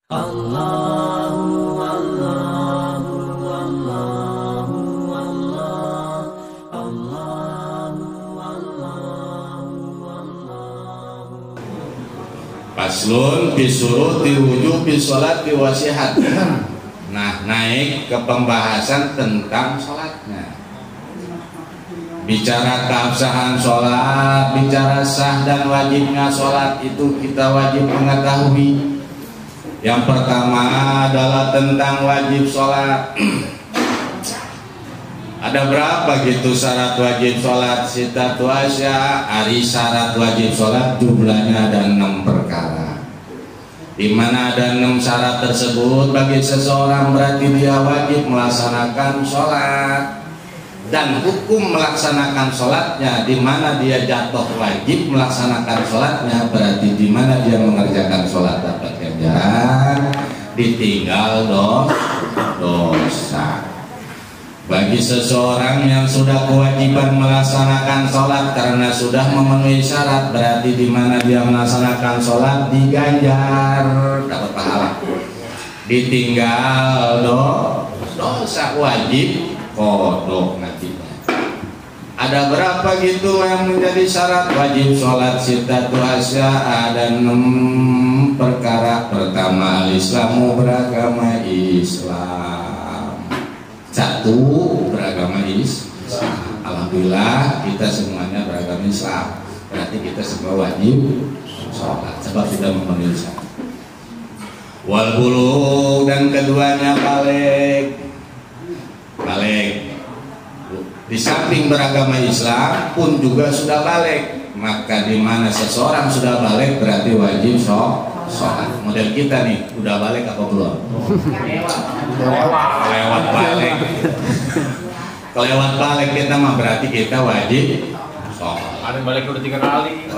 Allahu Allahu Allahu Allah Allahu Allahu Allahu. Faslun bisuruti wujubi sholati wa sihhatiha. Nah, naik ke pembahasan tentang sholatnya. Bicara keabsahan sholat, bicara sah dan wajibnya sholat, itu kita wajib mengetahui. Yang pertama adalah tentang wajib sholat. Ada berapa gitu syarat wajib sholat? Sitatu asya, ari syarat wajib sholat jumlahnya ada 6 perkara. Di mana ada 6 syarat tersebut bagi seseorang berarti dia wajib melaksanakan sholat. Dan hukum melaksanakan sholatnya, di mana dia jatuh wajib melaksanakan sholatnya, berarti di mana dia mengerjakan sholat dapat ganjaran, ditinggal dosa. Bagi seseorang yang sudah kewajiban melaksanakan sholat karena sudah memenuhi syarat, berarti di mana dia melaksanakan sholat diganjar, dapat pahala. Ditinggal dosa, wajib kodok nantinya. Ada berapa gitu yang menjadi syarat wajib sholat? Sitatu asya, ada 6 perkara. Pertama, al-islamu, beragama Islam. 1, beragama Islam. Alhamdulillah kita semuanya beragama Islam, berarti kita semua wajib sholat sebab sudah memenuhi syarat. Wal bulugh, dan keduanya balik. Di samping beragama Islam pun juga sudah balik. Maka di mana seseorang sudah balik berarti wajib sholat. Model kita nih udah balik apa belum? Lewat balik. Kelewat balik kita mah berarti kita wajib sholat. Ada balik udah 3 kali.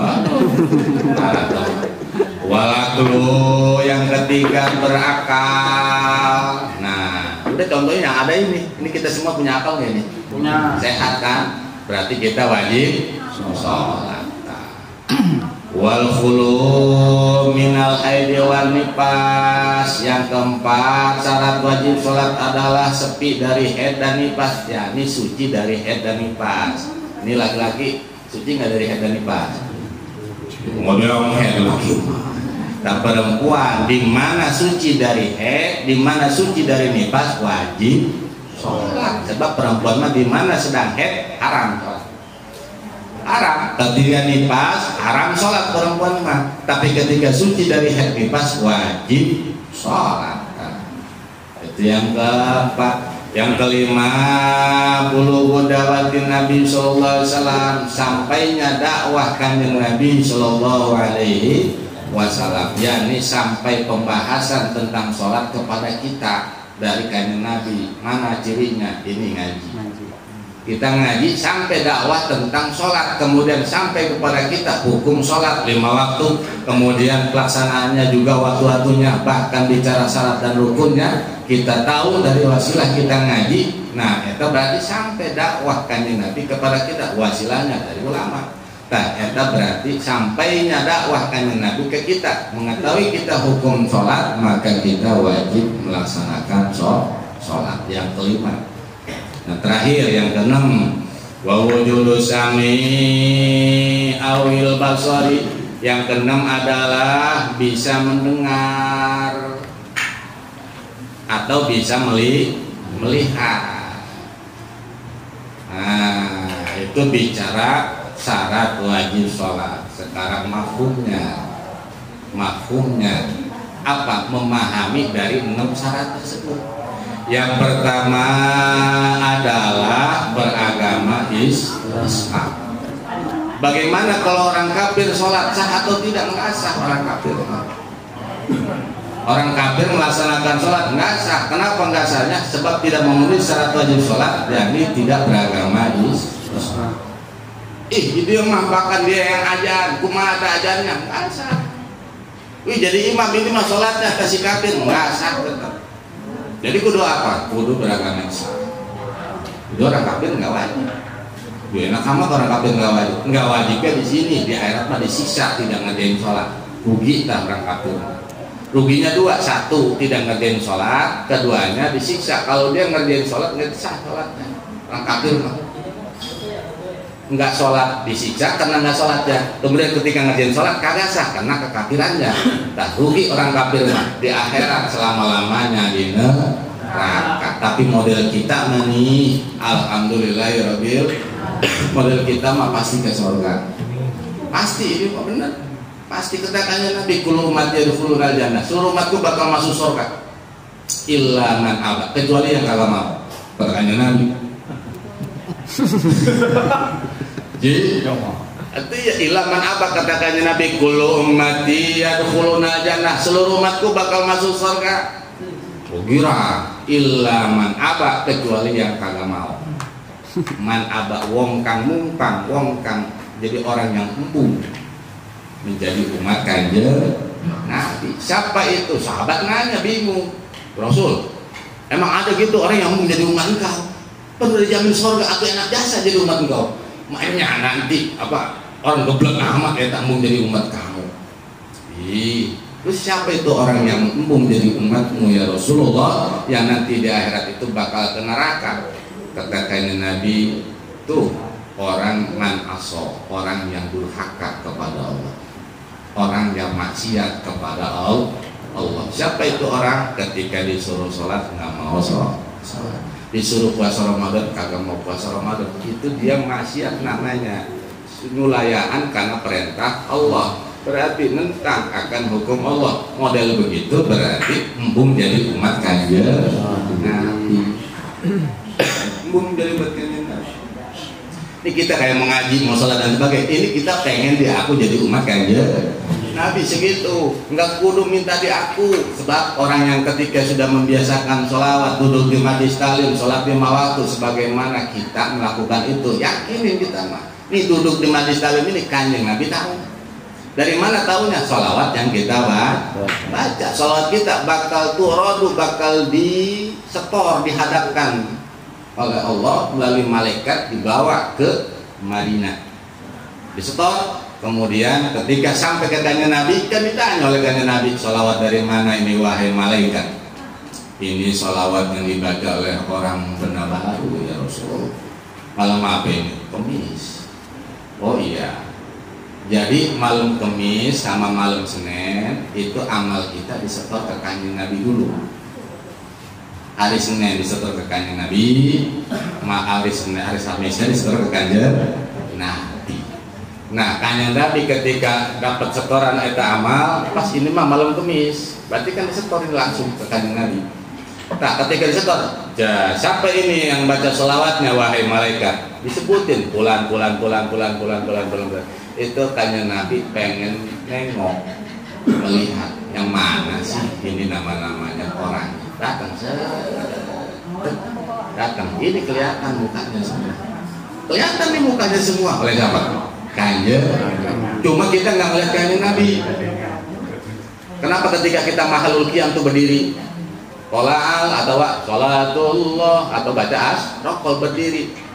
Walaklu, yang ketiga berakal. Nah, udah contohnya ada ini kita semua punya akal nggak ini? Punya. Sehat kan? Berarti kita wajib sholat. Wal khulu minal haidi wal nifas. Yang keempat, syarat wajib sholat adalah sepi dari haid dan nifas. Ya, ini suci dari haid dan nifas. Ini laki-laki suci nggak dari haid dan nifas? Model haid laki. Dan perempuan di mana suci dari haid, di mana suci dari nifas, wajib sholat. Sebab perempuan mah di mana sedang haid haram sholat. Haram. Ketika nifas haram sholat perempuan mah. Tapi ketika suci dari haid nifas wajib sholat. Itu yang keempat. Yang kelima, bulughu dawatin Nabi sallallahu alaihi wasallam, sampainya dakwah kanjeng Nabi sallallahu alaihi wasallam, yakni sampai pembahasan tentang sholat kepada kita dari kanjeng Nabi. Mana cirinya? Ini ngaji. Kita ngaji sampai dakwah tentang sholat, kemudian sampai kepada kita hukum sholat 5 waktu, kemudian pelaksanaannya juga waktu-waktunya, bahkan bicara syarat dan rukunnya kita tahu dari wasilah kita ngaji. Nah, itu berarti sampai dakwah kanjeng Nabi kepada kita, wasilahnya dari ulama. Nah, itu berarti sampainya dakwah kanjeng Nabi ke kita, mengetahui kita hukum sholat, maka kita wajib melaksanakan sholat. Yang kelima. Nah, terakhir yang keenam, wa wujudu sami awil basari. Yang keenam adalah bisa mendengar atau bisa melihat. Nah, itu bicara syarat wajib sholat. Sekarang mafhumnya apa? Memahami dari 6 syarat tersebut. Yang pertama adalah beragama Islam. Bagaimana kalau orang kafir sholat sah atau tidak? Nggak sah orang kafir. Orang kafir melaksanakan sholat nggak sah. Kenapa nggak sahnya? Sebab tidak memenuhi syarat wajib sholat, yakni tidak beragama Islam. Itu yang bahkan dia yang ajan, kumaha ada ajannya, nggak sah. Jadi imam ini mah sholatnya kasih kafir, nggak sah tetap. Jadi kudu apa? Kudu beragama Islam. Itu orang kafir nggak wajib. Enak sama orang kafir nggak wajib. Nggak wajibnya di sini, di akhirat mah disiksa tidak ngadain sholat. Rugi tak orang kafir. Ruginya dua, satu tidak ngerjain sholat, keduanya disiksa. Kalau dia ngerjain sholat nggak sah sholatnya. Orang kafir mah nggak sholat disiksa karena nggak sholatnya. Kemudian ketika ngerjain sholat kagak sah karena kekafirannya. Nah, rugi orang kafir mah di akhirat selama lamanya di neraka. Tapi model kita mah nih, alhamdulillahirobbil, model kita mah pasti ke surga. Pasti ini kok benar. Pasti katakannya Nabi kullu ummati yadkhulunal jannah, seluruh umatku bakal masuk surga illa man aba, kecuali yang kagak mau. Katakannya Nabi. Jadi itu ya illa man aba, katakannya Nabi kullu ummati yadkhulunal jannah, seluruh umatku bakal masuk surga. Kira illa man aba, kecuali yang kagak mau. Man aba wong kang mungkang, wong kang jadi orang yang empung menjadi umat Kanjeng Nabi. Siapa itu? Sahabat nanya bingung, Rasul, emang ada gitu orang yang menjadi umat engkau? Perlu dijamin surga atau enak jasa jadi umat engkau? Mainnya nanti apa orang geblek amat ya tak mau jadi umat kamu. Terus siapa itu orang yang mau jadi umatmu ya Rasulullah, yang nanti di akhirat itu bakal ke neraka? Katakan Nabi, tuh orang man aso, orang yang durhaka kepada Allah, orang yang maksiat kepada Allah. Siapa itu orang? Ketika disuruh sholat nggak mau sholat, disuruh puasa Ramadan kagak mau puasa Ramadan, itu dia maksiat namanya. Nyulayaan karena perintah Allah, berarti nentang akan hukum Allah. Model begitu berarti embung jadi umat Kanjeng Nabi. Embung jadi umat Kanjeng Nabi. Ini kita kayak mengaji, mau sholat dan sebagainya. Ini kita pengen diaku jadi umat Kanjeng Nabi segitu. Enggak kudu minta diaku. Sebab orang yang ketika sudah membiasakan sholawat, duduk di majlis taklim, sholat lima waktu, sebagaimana kita melakukan itu, yakinin kita mah. Ini duduk di majlis taklim ini Kanjeng Nabi tahu. Dari mana tahunya? Sholawat yang kita baca. Sholawat kita bakal turodu, bakal disetor, dihadapkan oleh Allah melalui malaikat, dibawa ke Madinah, disetor. Kemudian ketika sampai ke Kanjeng Nabi, kan ditanya oleh Kanjeng Nabi, sholawat dari mana ini wahai malaikat? Ini sholawat yang dibaca oleh orang benabaru ya Rasul. Malam apa ini? Kemis. Oh iya, jadi malam Kemis sama malam Senin itu amal kita disetor ke Kanjeng Nabi dulu. Hari Senin disetor ke Kanjeng Nabi, hari Senin, hari Kamisnya disetor ke Kanjeng Nabi. Nah, Kanjeng Nabi ketika dapat setoran itu amal, pas ini mah malam Kemis, berarti kan disetorin langsung ke Kanjeng Nabi. Nah, ketika disetor, siapa ini yang baca sholawatnya wahai malaikat? Disebutin pulan. Itu Kanjeng Nabi pengen nengok, melihat yang mana sih ini nama-namanya orang. Datang, ini kelihatan mukanya semua. Kelihatan nih mukanya semua oleh siapa? Kanjeng. Cuma kita nggak melihat Kanjeng Nabi. Kenapa ketika kita mahalul qiyam tuh berdiri? Qola'al atau sholatullah atau baca asrokol berdiri.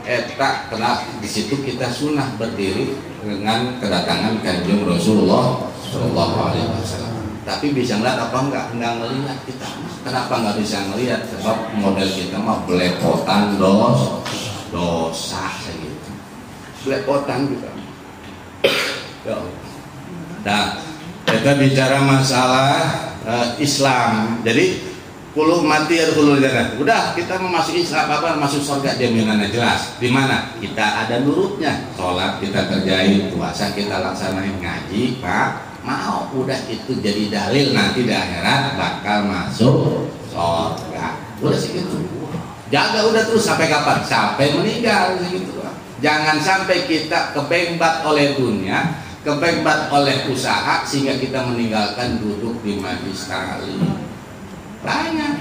Kenapa di situ kita sunnah berdiri dengan kedatangan Kanjeng Rasulullah Shallallahu Alaihi Wasallam. Tapi bisa ngeliat apa enggak? Enggak ngelihat kita. Kenapa nggak bisa ngelihat? Sebab model kita mah belepotan dosa segitu. Belepotan juga. Nah, kita bicara masalah Islam. Jadi kullu mati yadkhulul jannah. Udah, kita mau masuk Islam apa? Masuk surga jaminannya jelas. Di mana? Kita ada nurutnya. Sholat kita kerjain, puasa kita laksanain, ngaji, Pak. Mau udah itu jadi dalil nanti di akhirat bakal masuk surga. Udah segitu. Jaga udah terus sampai kapan? Sampai meninggal segitu. Jangan sampai kita kebembat oleh dunia, kebembat oleh usaha sehingga kita meninggalkan duduk di majlis taklim. Banyak.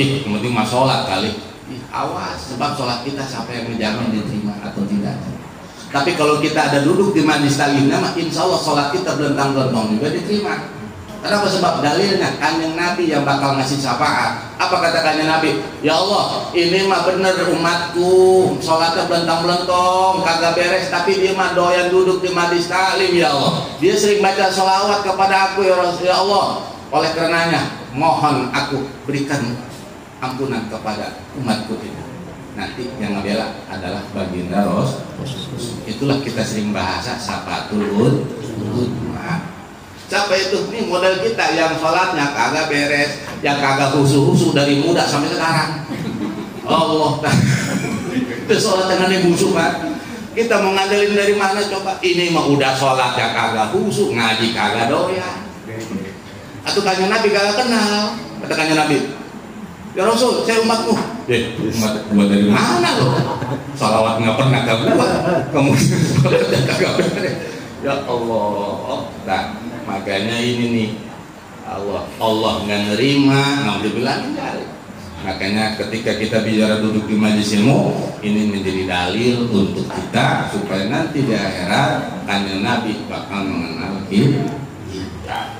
Yang penting mah sholat kali. Awas, sebab sholat kita siapa yang menjamin diterima atau tidak. Tapi kalau kita ada duduk di majlis taklim, insya Allah sholat kita belentang-belentang juga diterima. Kenapa? Sebab dalilnya Kanjeng Nabi yang bakal ngasih syafaat. Apa kata Kanjeng Nabi? Ya Allah, ini mah bener umatku, sholatnya belentang-belentong, kagak beres, tapi dia mah doyan duduk di majlis taklim ya Allah. Dia sering baca sholawat kepada aku ya Allah. Oleh karenanya mohon aku berikan ampunan kepada umatku ini. Nanti yang ngebela adalah baginda Rasul. Itulah kita sering bahasa sapatul ummah. Siapa itu? Nih model kita yang sholatnya kagak beres, yang kagak khusyuk dari muda sampai sekarang. Allah, itu sholat dengan yang khusyuk kan? Kita mau ngandelin dari mana coba? Ini mah udah sholat yang kagak khusyuk, ngaji kagak doyan. Atau kanjeng Nabi kagak kenal, kata kanjeng Nabi, ya Rasul, saya umatmu. Umat gua dari mana loh? Salawat nggak pernah ke gua, kamu sholat kagak beres. Ya Allah, nah, makanya ini nih Allah nggak nerima, nggak dibilangin dari. Makanya ketika kita bicara duduk di majelis ilmu, ini menjadi dalil untuk kita supaya nanti di akhirat kanjeng Nabi bakal mengenal kita.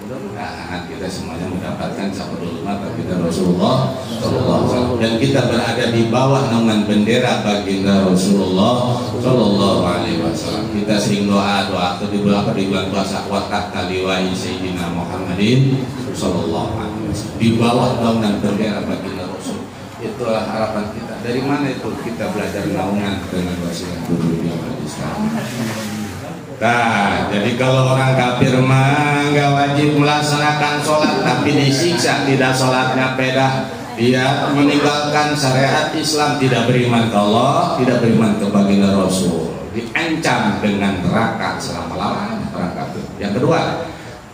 Mudah-mudahan kita semuanya mendapatkan sahabatul ummah baginda Rasulullah sallallahu alaihi wasallam, dan kita berada di bawah naungan bendera baginda Rasulullah sallallahu alaihi wasallam. Kita sering doa di bulan puasa waktu liwa'i sayyidina Muhammadin sallallahu alaihi wasallam, di bawah naungan bendera baginda Rasul. Itulah harapan kita. Dari mana itu kita belajar naungan dengan wasilah guru yang Islam. Nah, jadi kalau orang kafir mah nggak wajib melaksanakan sholat tapi disiksa, tidak sholatnya pedah, dia meninggalkan syariat Islam, tidak beriman ke Allah, tidak beriman ke baginda Rasul, diancam dengan neraka selama-lamanya orang kafir. Yang kedua,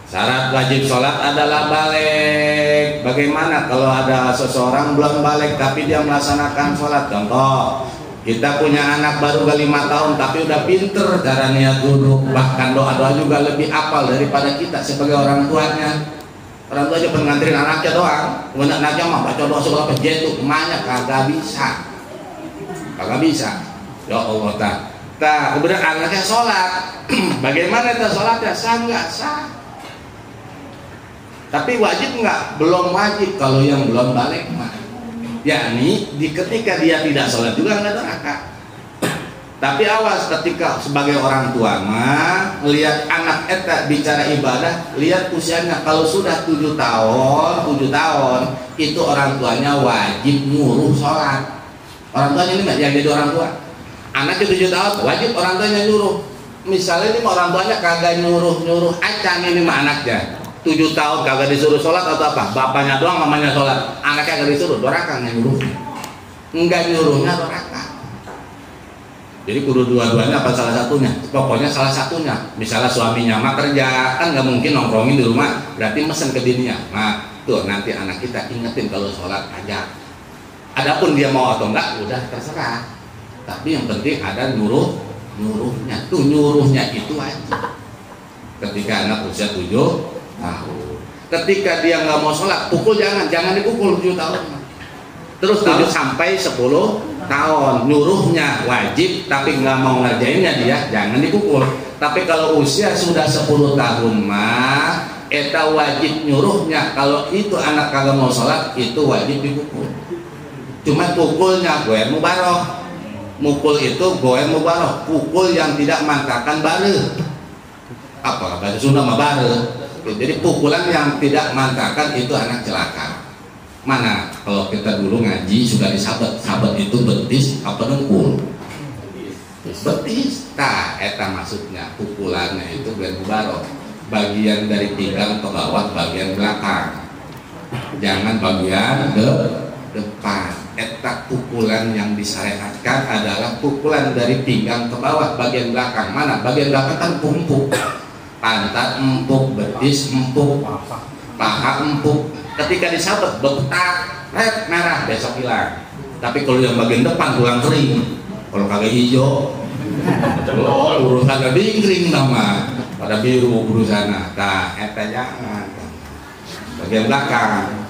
syarat wajib sholat adalah balik. Bagaimana kalau ada seseorang belum balik tapi dia melaksanakan sholat? Contoh, kita punya anak baru 5 tahun tapi udah pinter cara niat duduk, bahkan doa-doa juga lebih hafal daripada kita sebagai orang tuanya. Orang tua aja pengantirin anaknya doang, kemudian anaknya mah baca doa segala pejetuk, emaknya kagak bisa. Ya Allah, kemudian anaknya sholat. Bagaimana itu sholatnya? Sah nggak? Sah. Tapi wajib nggak? Belum wajib kalau yang belum balik mah. Yakni ketika dia tidak sholat juga nggak neraka. Tapi awas ketika sebagai orang tua mah melihat anak eta bicara ibadah, lihat usianya. Kalau sudah 7 tahun itu orang tuanya wajib nyuruh sholat. Orang tuanya ini yang jadi orang tua. Anaknya 7 tahun wajib orang tuanya nyuruh. Misalnya ini orang tuanya kagak nyuruh acan, ini mah anaknya 7 tahun kagak disuruh sholat atau apa? Bapaknya doang mamanya sholat, anaknya kagak disuruh, doraka yang nyuruh. Enggak nyuruhnya doraka. Jadi kudu dua-duanya apa salah satunya? Pokoknya salah satunya. Misalnya suaminya mah kerja, kan nggak mungkin nongkrongin di rumah, berarti mesen ke bininya. Nah, tuh nanti anak kita ingetin kalau sholat aja. Adapun dia mau atau enggak, udah terserah. Tapi yang penting ada nyuruhnya. Tuh nyuruhnya itu aja. Ketika anak usia 7 tahun. Ketika dia nggak mau sholat, pukul jangan dipukul 7 tahun. Terus 7 sampai 10 tahun, nyuruhnya wajib, tapi nggak mau ngerjainnya dia jangan dipukul. Tapi kalau usia sudah 10 tahun mah, eta wajib nyuruhnya. Kalau itu anak kagak mau sholat, itu wajib dipukul. Cuma pukulnya goer mubaroh. Mukul itu goer mubaroh, pukul yang tidak mangkakan bare. Apa bahasa Sunda mah bare. Jadi pukulan yang tidak mangkakan itu anak celaka. Mana kalau kita dulu ngaji sudah disabet, sabet itu betis apa dengkul? Betis. Nah, eta maksudnya pukulannya itu goer mubaroh. Bagian dari pinggang ke bawah, bagian belakang. Jangan bagian depan. Eta pukulan yang disyariatkan adalah pukulan dari pinggang ke bawah, bagian belakang. Mana? Bagian belakang kan empuk, pantat empuk, betis empuk, paha empuk. Ketika disabet betak, red merah, besok hilang. Tapi kalau yang bagian depan tulang kering, kalau kagak hijau, urusan ada bingkring nama, pada biru urusana. Nah, eta jangan. Bagian belakang.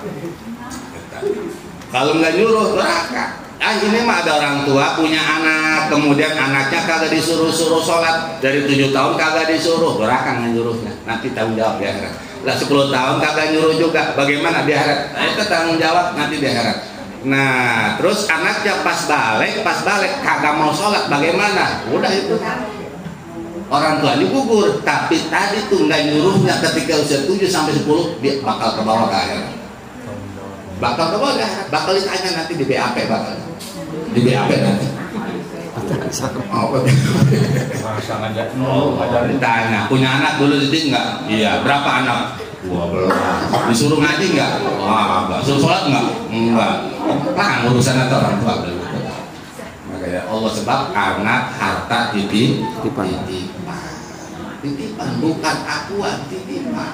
Kalau nggak nyuruh neraka. Ini mah ada orang tua punya anak, kemudian anaknya kagak disuruh sholat dari 7 tahun kagak disuruh, neraka nggak nyuruhnya. Nanti tanggung jawab di akhirat. Lah 10 tahun kagak nyuruh juga, bagaimana di akhirat? Nah, itu tanggung jawab nanti di akhirat. Nah, terus anaknya pas balik kagak mau sholat, bagaimana? Udah itu. orang tuanya gugur, tapi tadi tuh nggak nyuruhnya ketika usia 7 sampai 10 dia bakal ke bawah ke akhirat. Bakal ke bawah, bakal ditanya nanti di BAP, bakal di BAP nanti. Ditanya, punya anak dulu jadi enggak? Iya. Berapa anak? 12. Disuruh ngaji enggak? Wah, enggak. Suruh sholat enggak? Enggak. Nah, urusan itu orang tua. Makanya Allah sebab anak harta titipan, bukan akuan, titipan.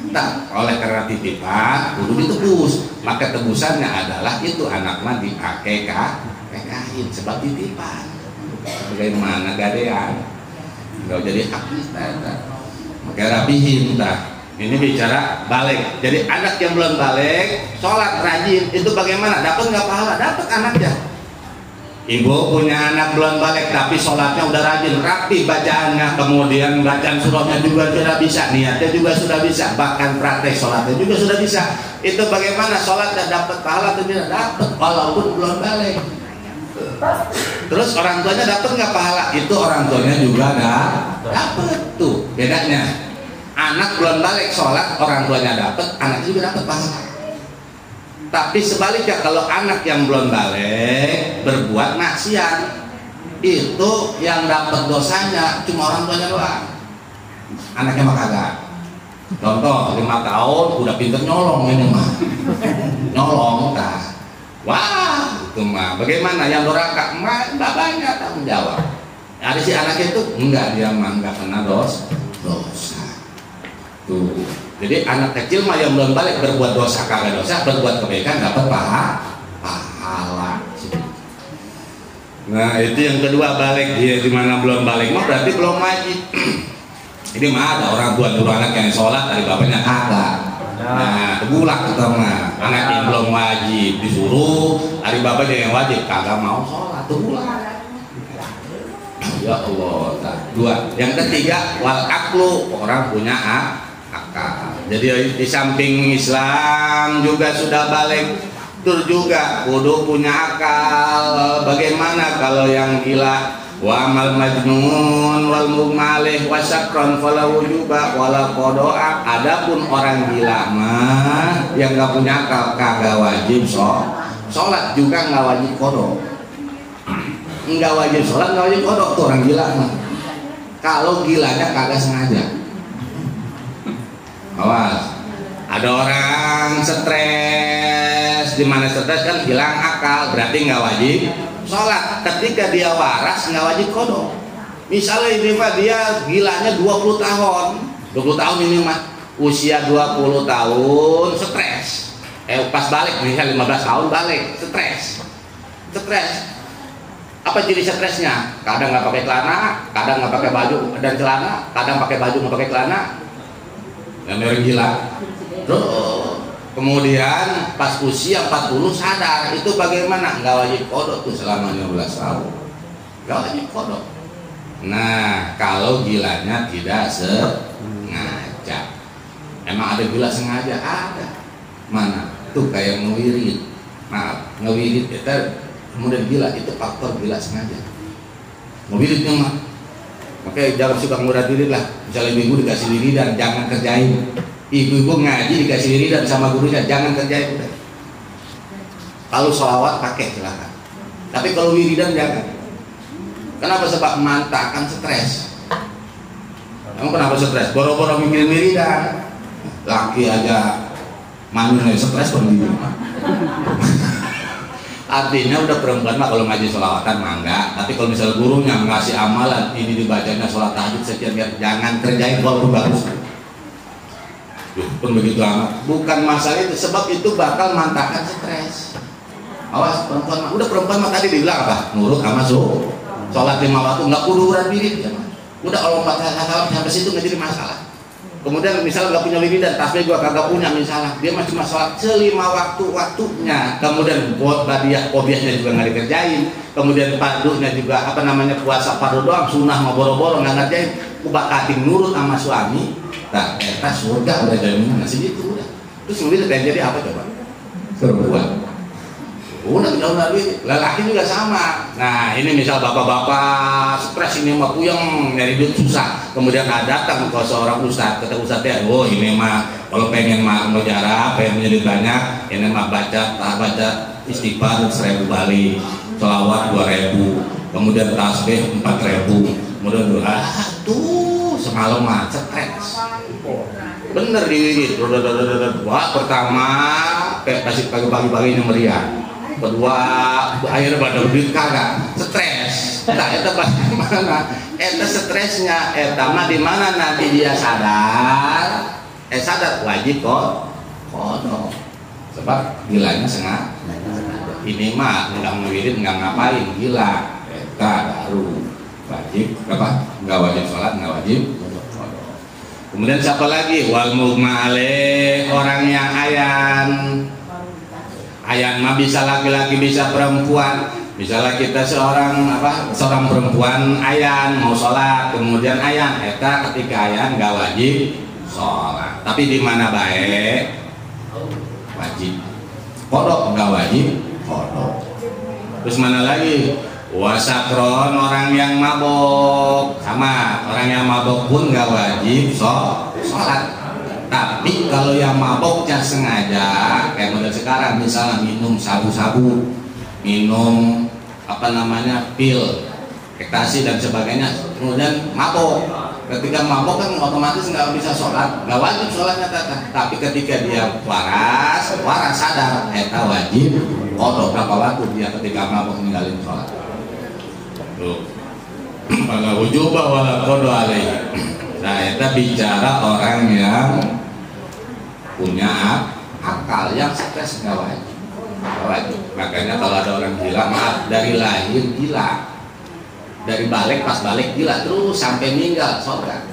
Nah, oleh karena titipan, kudu ditebus. Maka tebusannya adalah itu anak mah dipakai kain sebab titipan. Bagaimana gadean? Enggak jadi hak kita. Maka rapihin dah. Ini bicara balik. Jadi anak yang belum balik, sholat rajin, itu bagaimana? Dapat nggak pahala? Dapat anaknya. Ibu punya anak belum balik, tapi sholatnya udah rajin, rapi bacaannya, kemudian bacaan surahnya juga sudah bisa, niatnya juga sudah bisa, bahkan praktek sholatnya juga sudah bisa. Itu bagaimana? Sholatnya dapat pahala atau tidak? Dapat, walaupun belum balik. Terus orang tuanya dapat nggak pahala? Itu orang tuanya juga dapat. Tuh bedanya. Anak belum balik sholat, orang tuanya dapat, anak juga dapat pahala. Tapi sebaliknya kalau anak yang belum balik berbuat maksiat, itu yang dapat dosanya cuma orang tuanya doang. Anaknya mah kagak. Contoh 5 tahun udah pinter nyolong ini mah, nyolong dah. Wah, itu mah bagaimana yang doraka? Enggak banyak tanggung jawab. Ada si anak itu enggak, dia mah enggak kena dosa. Tuh. Jadi anak kecil mah yang belum balik berbuat dosa kagak dosa, berbuat kebaikan dapat pahala. Nah, itu yang kedua balik. Dia di mana belum balik mah berarti belum wajib. Ini mah ada orang tua dulu anak yang sholat dari bapaknya kagak. Nah, tegulak kita mah anak yang belum wajib disuruh dari bapaknya yang wajib kagak mau sholat, tegulak. Ya Allah. Dua. Yang ketiga wal aklu, orang punya akal. Jadi di samping Islam juga sudah balik, tur juga kudu punya akal. Bagaimana kalau yang gila wa mal majnun wal mumalih wasakron fala wujuba wala qada'a. Adapun orang gila mah yang enggak punya akal kagak wajib sholat juga enggak wajib qada. Enggak wajib sholat, enggak wajib qada tuh orang gila mah. Kalau gilanya kagak sengaja. Awas, ada orang stres, di mana stres kan hilang akal, berarti nggak wajib sholat. Ketika dia waras nggak wajib qada. Misalnya ini Pak, dia gilanya 20 tahun, 20 tahun ini mah usia 20 tahun stres. Pas balik misalnya 15 tahun balik stres. Apa jadi stresnya? Kadang nggak pakai celana, kadang nggak pakai baju dan celana, kadang pakai baju nggak pakai celana. Dan orang gila. Kemudian pas usia 40 sadar, itu bagaimana? Nggak wajib qada tuh selama 15 tahun. Nggak wajib qada. Nah, kalau gilanya tidak sengaja. Emang ada gila sengaja? Ada. Mana? Tuh kayak ngewirid. Maaf, ngewirid itu kemudian gila, itu faktor gila sengaja. Ngewiridnya mah. Makanya jangan suka murah diri lah. Misalnya ibu dikasih wiridan, jangan kerjain. Ibu-ibu ngaji dikasih wiridan sama gurunya, jangan kerjain udah. Kalau sholawat pakai silakan. Tapi kalau wiridan jangan. Kenapa? Sebab manta akan stres. Kamu kenapa stres? Boro-boro mikirin wiridan. Laki aja manunya stres pembimbing. Artinya udah perempuan mah kalau ngaji sholawatan mah enggak. Tapi kalau misalnya gurunya ngasih amalan ini dibacanya sholat tahajud sekian, jangan kerjain kalau bagus. Pun begitu amat. Bukan masalah itu, sebab itu bakal mantakan stres. Awas perempuan mah, udah perempuan mah tadi dibilang apa? Nurut sama sholat 5 waktu, nggak kudu urat wirid. Udah kalau 4 sampai situ nggak jadi masalah. Kemudian misalnya nggak punya wiridan, tasbih gua kagak punya misalnya, dia masih cuma sholat 5 waktunya. Kemudian buat badiah kobiahnya juga nggak dikerjain. Kemudian fardunya juga puasa fardu doang, sunnah mau boro-boro nggak ngerjain. Kubakating nurut sama suami, nah kita surga udah jaminan segitu udah. Terus kemudian jadi apa coba? Perempuan. Udah jauh dari lelaki juga sama. Nah ini misal bapak-bapak stres ini mah puyeng nyari duit susah, kemudian datang ke seorang ustadz, kata ustadznya, oh ini mah kalau pengen mah mujarab, pengen menjadi banyak, ini mah baca istighfar 1000 kali, sholawat 2000, kemudian tasbih 4000, kemudian doa. Tuh semalam mah stres. Bener digigit. Wah pertama kayak kasih pagi-paginya meriah. Kedua akhirnya pada duit kagak stres. Nah itu bagaimana? Itu stresnya. Mah di mana nanti dia sadar? Sadar wajib kok. Kodok. Sebab gilanya sengaja. Ini mah nggak ngewirid nggak ngapain gila. Baru wajib apa? Nggak wajib sholat nggak wajib. Kemudian siapa lagi? Wal mughma alaih, orang yang ayan. Ayan mah bisa laki-laki bisa perempuan. Misalnya kita seorang perempuan ayan mau sholat, kemudian ayan, ketika ayan nggak wajib sholat. Tapi di mana baik? Wajib. Kodok nggak wajib kodok. Terus mana lagi? Wasakron, orang yang mabok, sama orang yang mabok pun nggak wajib sholat. Tapi kalau yang maboknya sengaja, kayak model sekarang misalnya minum sabu-sabu, minum pil, ekstasi dan sebagainya, kemudian mabok. Ketika mabok kan otomatis nggak bisa sholat, nggak wajib sholatnya tapi ketika dia waras sadar, wajib kodok. Berapa waktu dia ketika mabok ninggalin sholat? Pada wujubah wala kodo alaih. Nah kita bicara orang yang punya akal, yang stres nggak wajib. Makanya kalau ada orang gila, maaf, dari lahir gila, dari balik pas balik gila terus sampai meninggal surga.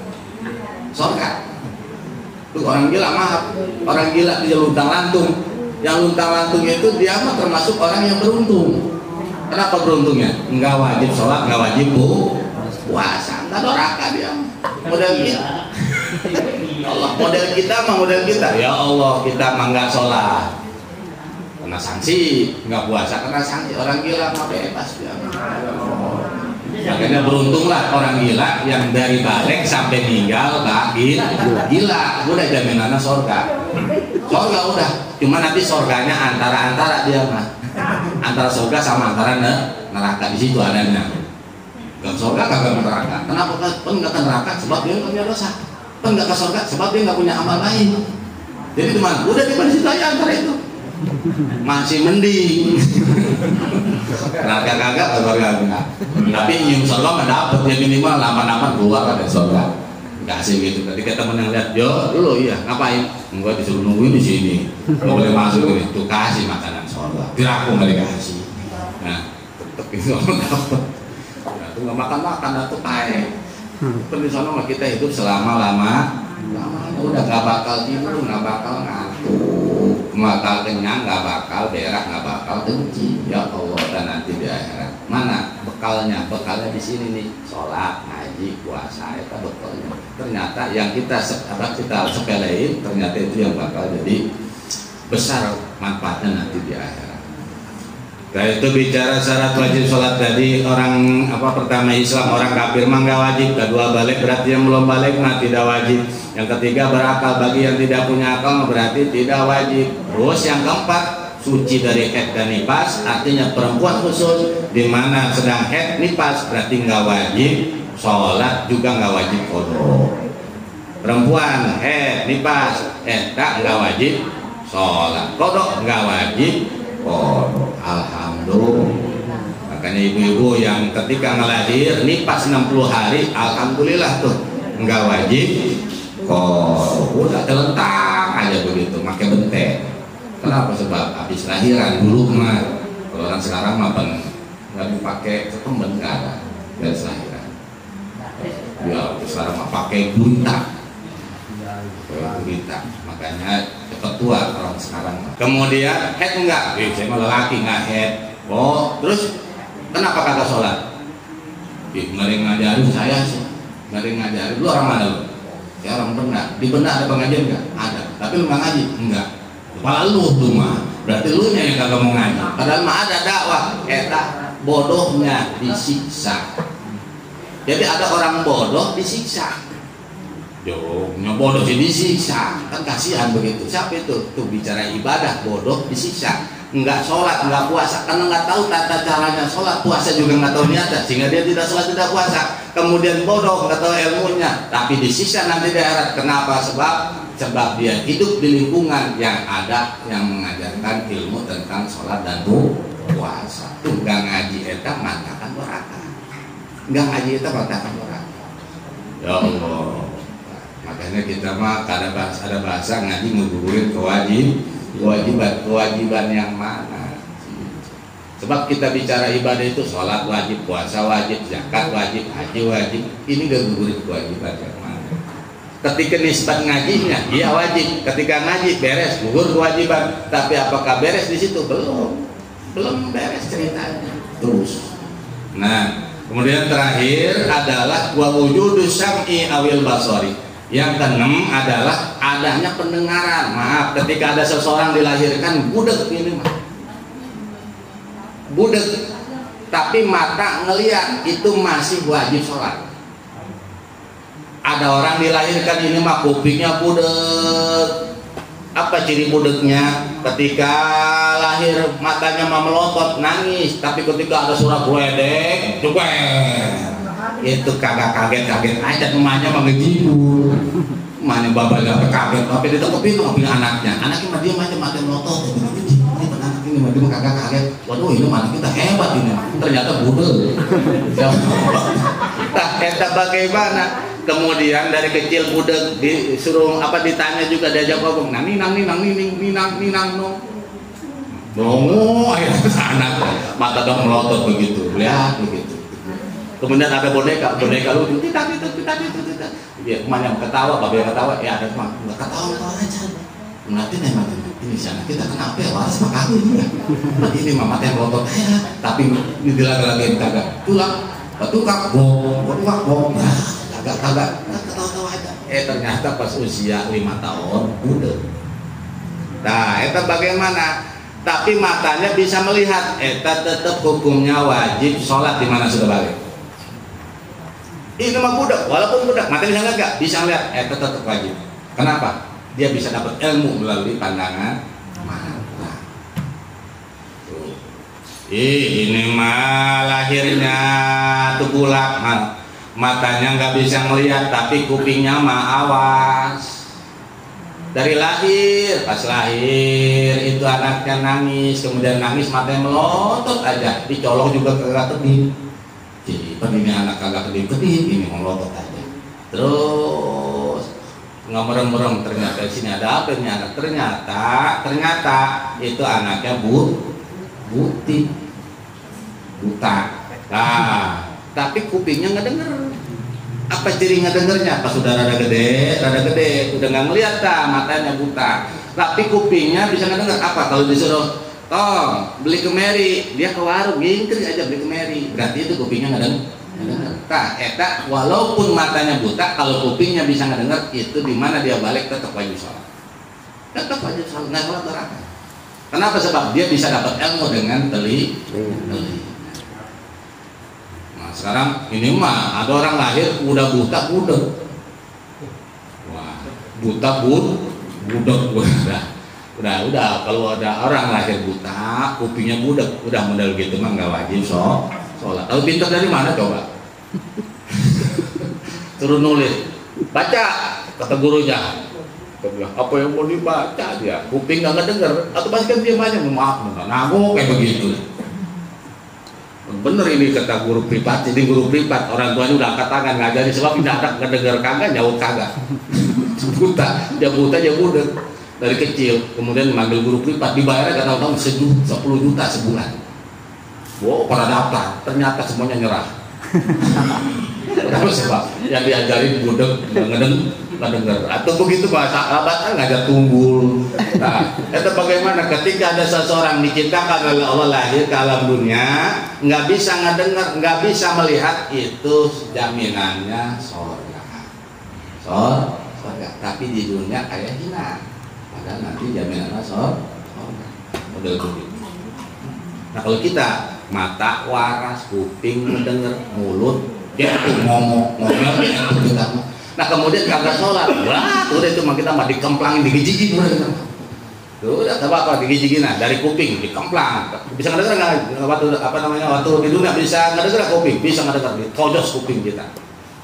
Tuh orang gila, maaf, orang gila dia luntang lantung. Yang luntang lantung itu dia mah termasuk orang yang beruntung. Kenapa beruntungnya? Nggak wajib sholat, nggak wajib puasa, nggak doraka dia. Model kita, Allah model kita. Ya Allah kita mah nggak sholat, kena sanksi, nggak puasa kena sanksi. Orang gila mah bebas dia. Makanya beruntunglah orang gila yang dari balik sampai meninggal gila. Udah jaminannya surga udah. Cuma nanti surganya antara dia mah. Antara surga sama antara neraka, di situ adanya. Gak surga kagak neraka. Kenapa kan nggak ke neraka? Sebab dia nggak punya dosa. Kan nggak ke surga sebab dia nggak punya amal baik. Jadi teman, udah di situ aja antara itu. Masih mending. Neraka kagak, surga enggak. Tapi nyium surga mah dapat ya minimal 8 keluar dari surga. Nggak sih gitu. Ketika teman yang lihat, yo dulu iya ngapain? Enggak disuruh nungguin di sini. Nggak boleh masuk ini. Tuh kasih makanan surga. Kira aku nggak dikasih. Nah, tetap itu orang dapat. Nah, tuh nggak makan atau kaya. Tapi di sana kita hidup selama udah nggak bakal tidur, nggak bakal ngantuk, nggak bakal kenyang, nggak bakal berak, nggak bakal kencing. Ya Allah, dan nanti di akhirat mana bekalnya di sini nih, sholat, ngaji, puasa, itu bekalnya. Ternyata yang kita sepelein, ternyata itu yang bakal jadi besar manfaatnya nanti di akhirat. Nah itu bicara syarat wajib sholat tadi, orang pertama Islam, orang kafir mah nggak wajib. Kedua balik berarti yang belum balik mah tidak wajib. Yang ketiga berakal, bagi yang tidak punya akal berarti tidak wajib. Terus yang keempat suci dari haid dan nifas, artinya perempuan khusus di mana sedang haid nifas berarti nggak wajib sholat, juga nggak wajib qada. Perempuan haid nifas nggak wajib sholat, qada nggak wajib qada. Alhamdulillah. Makanya ibu-ibu yang ketika ngeladir nifas 60 hari, alhamdulillah tuh nggak wajib qada. Udah telentang aja begitu, pakai bentek. Kenapa? Sebab habis lahiran dulu mah. Kalau orang sekarang mah nggak dipakai ketemben, nggak ada dari lahiran. Ya sekarang mah pakai guntak. Makanya cepat tua orang sekarang. Kemudian head enggak? Saya malah laki nggak head. Oh terus kenapa kagak sholat? Nggak ngajarin saya sih. Nggak ngajarin. Lu orang mana lu? Saya orang benar. Di benar ada pengajian nggak? Ada. Tapi lu nggak ngaji? Enggak. Kepala lu tuh mah berarti lu nya yang kagak mau ngaji. Padahal mah ada dakwah, eta bodohnya disiksa. Jadi ada orang bodoh disiksa. Yo, bodoh sih disiksa, kan kasihan begitu. Siapa itu? Tuh bicara ibadah bodoh disiksa. Enggak sholat, enggak puasa, karena enggak tahu tata caranya sholat, puasa juga enggak tahu niatnya, sehingga dia tidak sholat, tidak puasa. Kemudian bodoh, enggak tahu ilmunya, tapi disiksa nanti di akhirat. Kenapa? Sebab dia hidup di lingkungan yang ada yang mengajarkan ilmu tentang sholat dan puasa. Tuh enggak ngaji eta matakan neraka. Enggak ngaji eta matakan neraka. Ya Allah. Makanya kita mah ada bahasa ngaji ngegugurin kewajiban yang mana. Sebab kita bicara ibadah itu sholat wajib, puasa wajib, zakat wajib, haji wajib. Ini gak gugurin kewajiban yang mana. Ketika nisbat ngajinya, iya wajib. Ketika ngaji beres, gugur kewajiban. Tapi apakah beres di situ? Belum beres ceritanya. Terus. Nah, kemudian terakhir adalah wa wujudu sam'i awil basari. Yang keenam adalah adanya pendengaran. Maaf, ketika ada seseorang dilahirkan budak ini mah, budak, tapi mata ngelihat, itu masih wajib sholat. Ada orang dilahirkan ini mah kupingnya budak. Apa ciri budaknya? Ketika lahir matanya mah melotot nangis, tapi ketika ada suara geledek cuek, itu kagak kaget aja, emaknya mah ngejibur, emaknya babanya kaget, tapi dia tekepin anaknya mah dia macam melotot, ini anak ini mah dia kagak kaget, waduh ini anak kita hebat ini, ternyata budel. Nah, eta bagaimana? Kemudian dari kecil budek disuruh ditanya juga, diajak ngomong, ninang no. Akhirnya anak mata dong melotot begitu, lihat begitu. Kemudian ada boneka lucu, tidak. Dia kemana ketawa, bapak ketawa, ya ada mah nggak ketawa aja. Nanti ini sana kita kenapa ya waras maka aku ini mama teh melotot tapi ini dilaga-lagain kagak tulang, kagak ketawa aja. Ternyata pas usia 5 tahun udah. Nah, itu bagaimana? Tapi matanya bisa melihat, tetap hukumnya wajib sholat di mana sudah balik. Ini mah budak, walaupun budak, mata bisa nggak? Bisa lihat, tetap wajib. Kenapa? Dia bisa dapat ilmu melalui pandangan mata. Ini mah lahirnya tuh bulak, matanya nggak bisa ngelihat, tapi kupingnya mah awas. Dari lahir, pas lahir itu anaknya nangis, kemudian nangis matanya melotot aja, dicolong juga kagak kedip. Jadi ini anak kagak kedip, ini melotot aja. Terus ngemerem-merem, ternyata di sini ada apa ini anak? Ternyata itu anaknya buta. Nah, tapi kupingnya nggak denger. Apa ciri nggak dengernya? Pas sudah rada gede, udah nggak ngeliat matanya buta. Tapi kupingnya bisa nggak denger. Apa kalau disuruh tong beli kemeri, dia ke warung ngintri aja beli kemeri, berarti itu kupingnya nggak denger. Eta walaupun matanya buta, kalau kupingnya bisa nggak denger, itu di mana dia balik tetap wajib sholat. Nggak sholat neraka. Kenapa? Sebab dia bisa dapat ilmu dengan teli. Nah sekarang ini mah ada orang lahir udah buta. Wah, buta udah kalau ada orang lahir buta, kupingnya budak, udah model gitu mah nggak wajib sholat. Tahu pintar dari mana coba? Turun nulis, baca, kata gurunya. Dia bilang, apa yang mau dibaca dia? Kuping nggak ngedenger, atau pasti kan dia banyak maaf, nanggung kayak begitu. Bener ini kata guru privat, jadi guru privat orang tuanya udah angkat tangan ngajari, sebab tidak ada ngedenger kagak, nyaut kagak. Dia buta budak dari kecil, kemudian manggil guru privat, dibayarnya gak tahu 10 juta sebulan. Wow, pada daftar, ternyata semuanya nyerah. Kenapa sebab yang diajarin budak ngedenger atau begitu bahasa Arab ngajar tunggul. Nah, itu bagaimana ketika ada seseorang diciptakan oleh Allah lahir ke alam dunia, nggak bisa ngedenger, nggak bisa melihat, itu jaminannya surga. Tapi di dunia kayak hina. Padahal nanti jaminannya surga. model begitu. Nah kalau kita mata waras, kuping mendengar, mulut dia tuh ngomong dia tuh kita. Nah kemudian kagak sholat, wah udah itu mah kita mah dikemplangin, digigigin udah. Tuh udah apa digigigin nah dari kuping dikemplang. Bisa ngedenger nggak? Waktu tidurnya bisa ngedenger kuping, bisa ngedenger, ditojos kuping kita.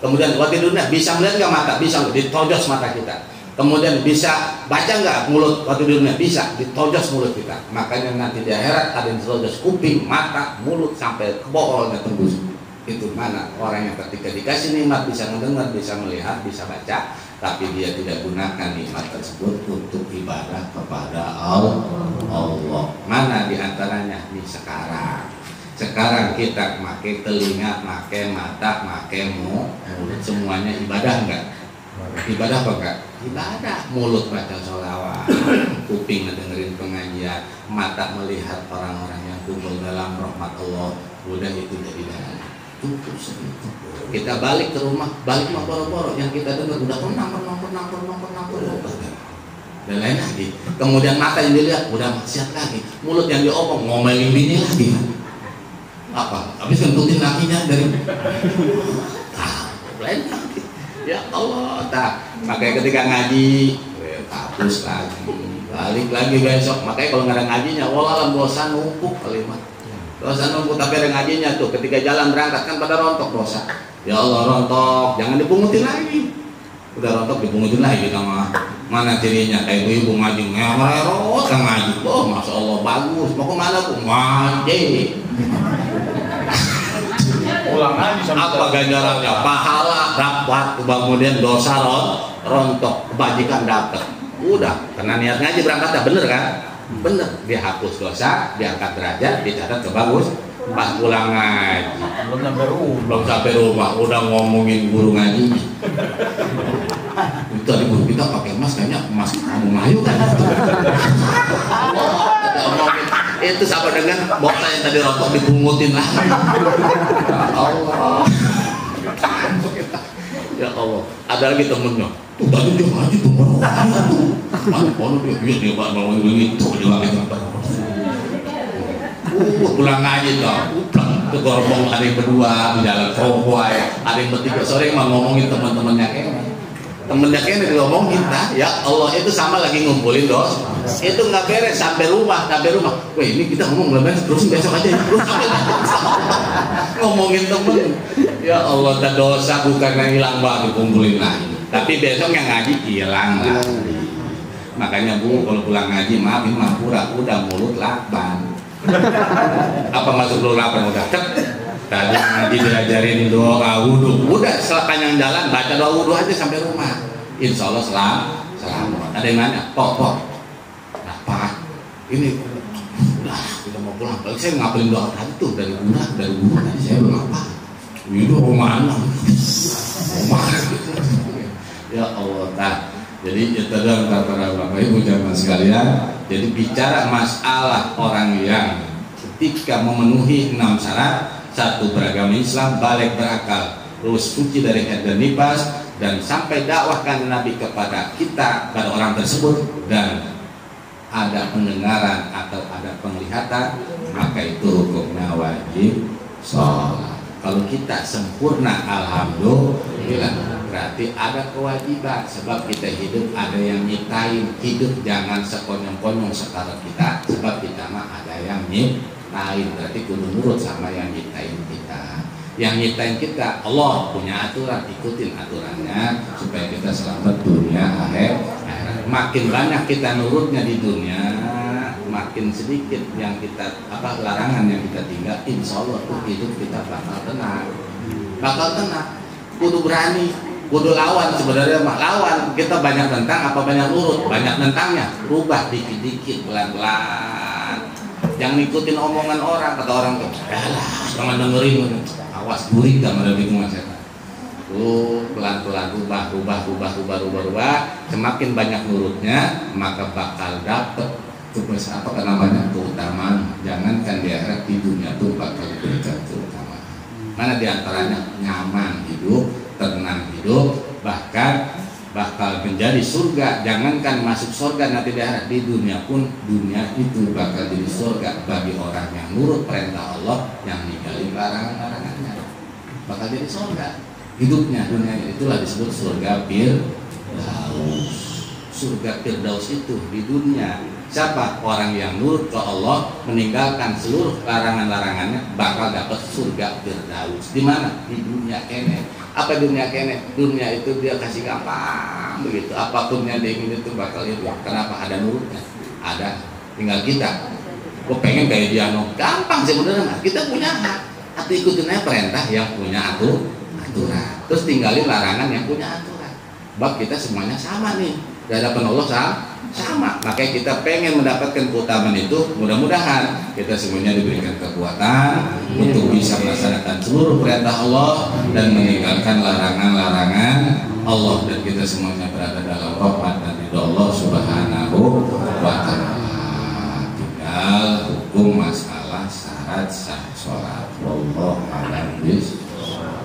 Kemudian waktu tidurnya bisa melihat nggak mata, bisa ditojos mata kita. Kemudian bisa baca nggak mulut waktu tidurnya, bisa ditojos mulut kita. Makanya nanti di akhirat ada yang ditojos kuping, mata, mulut sampai ke bokolnya tembus. Itu mana orang yang ketika dikasih nikmat bisa mendengar, bisa melihat, bisa baca, tapi dia tidak gunakan nikmat tersebut untuk ibadah kepada Allah. Mana diantaranya? Di sekarang. Sekarang kita pakai telinga, pakai mata, pakai mulut, semuanya ibadah enggak? Ibadah apa enggak? Ibadah. Mulut baca sholawat, kuping mendengarin pengajian, mata melihat orang-orang yang kumpul dalam rahmat Allah. Udah itu jadi ibadah. Cukup segitu. Kita balik ke rumah, balik mah boro-boro yang kita dengar udah pernah. Dan lain lagi. Kemudian mata yang dilihat udah maksiat lagi. Mulut yang diomong ngomelin bini lagi. Apa? Habis ngentutin lakinya dari lain lagi. Ya Allah, makanya ketika ngaji hapus lagi, balik lagi besok. Makanya kalau nggak ada ngajinya, walau dosa numpuk kalimat. Dosa numpuk tapi ada ngajinya tuh. Ketika jalan berangkat kan pada rontok dosa. Ya Allah rontok, jangan dipungutin lagi. Udah rontok dipungutin lagi sama mana cirinya kayak ibu ngaji ngerot kan ngaji. Oh masya Allah bagus. Mau kemana bu? Ngaji. Ulang lagi apa ganjarannya? Pahala dapat, kemudian dosa rontok, kebajikan dapat. Udah, karena niat ngaji berangkat bener kan? Bener, dia hapus dosa, diangkat derajat, dicatat ke bagus. Pas pulang ngaji, belum sampai rumah, udah ngomongin guru ngaji. Itu tadi guru kita pakai emas, kayaknya emas kamu Melayu kan? Itu sama dengan boksa yang tadi rokok dipungutin lah. Allah. Ya Allah. Ada lagi temennya. Tuh tadi dia ngaji tuh mana dia mau begitu dia pulang ngaji tuh. Itu gerbong ada yang berdua jalan konvoy, ada yang bertiga sore mah ngomongin teman-temannya temennya kayaknya ngomongin ya Allah itu sama lagi ngumpulin dos itu nggak beres sampai rumah weh ini kita ngomong belum beres terus besok aja terus ngomongin temen ya Allah dan dosa bukan yang hilang banget dikumpulin lagi tapi besok yang ngaji hilang lagi makanya bu kalau pulang ngaji maaf ini mah udah mulut lakban apa masuk mulut lakban udah tadi ngaji diajarin doa wudhu udah setelah panjang jalan baca doa wudhu aja sampai rumah insya Allah selamat ada yang nanya Pak nah ini udah kita mau pulang balik saya ngapelin doa tadi tuh dari guru tadi saya belum apa itu rumah ya Allah jadi itu adalah kata Bapak Ibu jamaah sekalian jadi bicara masalah orang yang ketika memenuhi 6 syarat satu beragama Islam, balik berakal, terus suci dari haid dan nifas, dan sampai dakwahkan Nabi kepada kita, pada orang tersebut, dan ada pendengaran atau ada penglihatan, maka itu hukumnya wajib sholat. Kalau kita sempurna, alhamdulillah, berarti ada kewajiban, sebab kita hidup ada yang nyiptain, hidup jangan sekonyong-konyong sekarang kita, sebab kita mah ada yang nyiptain, berarti kudu nurut sama yang nyiptain kita. Yang nyiptain kita Allah punya aturan, ikutin aturannya supaya kita selamat dunia akhirat. Makin banyak kita nurutnya di dunia, makin sedikit yang kita larangan yang kita tinggal, insya Allah tuh hidup kita bakal tenang. Kudu berani, kudu lawan. Sebenarnya mah lawan, kita banyak tentang apa banyak nurut, banyak tentangnya, rubah dikit-dikit pelan-pelan. Jangan ngikutin omongan orang, kata orang tuh, jangan dengerin, awas burik gak ada lingkungan setan. Tuh pelan-pelan rubah. Semakin banyak nurutnya, maka bakal dapet keutamaan. Jangankan di akhirat, di dunia tuh bakal diberikan keutamaan. Mana diantaranya nyaman hidup, tenang hidup, bahkan bakal menjadi surga. Jangankan masuk surga nanti di akhirat, di dunia pun dunia itu bakal jadi surga bagi orang yang nurut perintah Allah, yang ninggalin larangan-larangannya, bakal jadi surga hidupnya dunia. Itulah disebut surga Firdaus. Surga Firdaus itu di dunia. Siapa? Orang yang nurut ke Allah, meninggalkan seluruh larangan-larangannya, bakal dapat surga Firdaus. Di mana? Di dunia kene. Apa dunia kene? Dunia itu dia kasih gampang begitu. Apapun yang dia ingin itu bakal itu. Kenapa? Ada nurutnya. Ada. Tinggal kita. Gue pengen kayak dia, no. Gampang sebenarnya. Kita punya hak. Atau ikutin aja perintah yang punya aturan. Terus tinggalin larangan yang punya aturan. Bab kita semuanya sama nih. Di hadapan Allah sama. Makanya kita pengen mendapatkan keutamaan itu. Mudah-mudahan kita semuanya diberikan kekuatan untuk bisa melaksanakan seluruh perintah Allah dan meninggalkan larangan-larangan Allah, dan kita semuanya berada dalam rahmat dan ridha Allah Subhanahu wa ta'ala. Tinggal hukum masalah syarat sah sholat. Wallahu a'lam bishawab.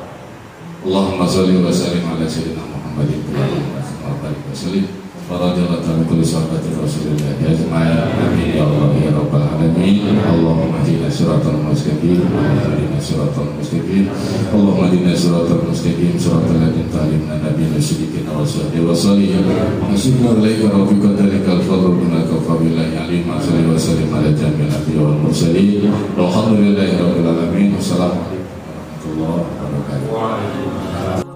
Allahumma sholli wa sallim ala sayyidina Muhammadin wa alihi wasallam. Radhiyallahu ta'ala kulli sahabati Rasulillah ajma'in. Amin ya Allah ya rabbal alamin. Allahumma hdina siratal mustaqim wa hdina siratal mustaqim. Allahumma hdina siratal mustaqim siratal ladzina an'amta 'alaihim wa sahbihi wa sallim. Masyaallah alaika rabbika dalikal fadlu minka fa billahi alim. Sallallahu wa sallim ala jami'il anbiya wal mursalin. Walhamdulillahi rabbil alamin. Wassalamu alaikum warahmatullahi wabarakatuh.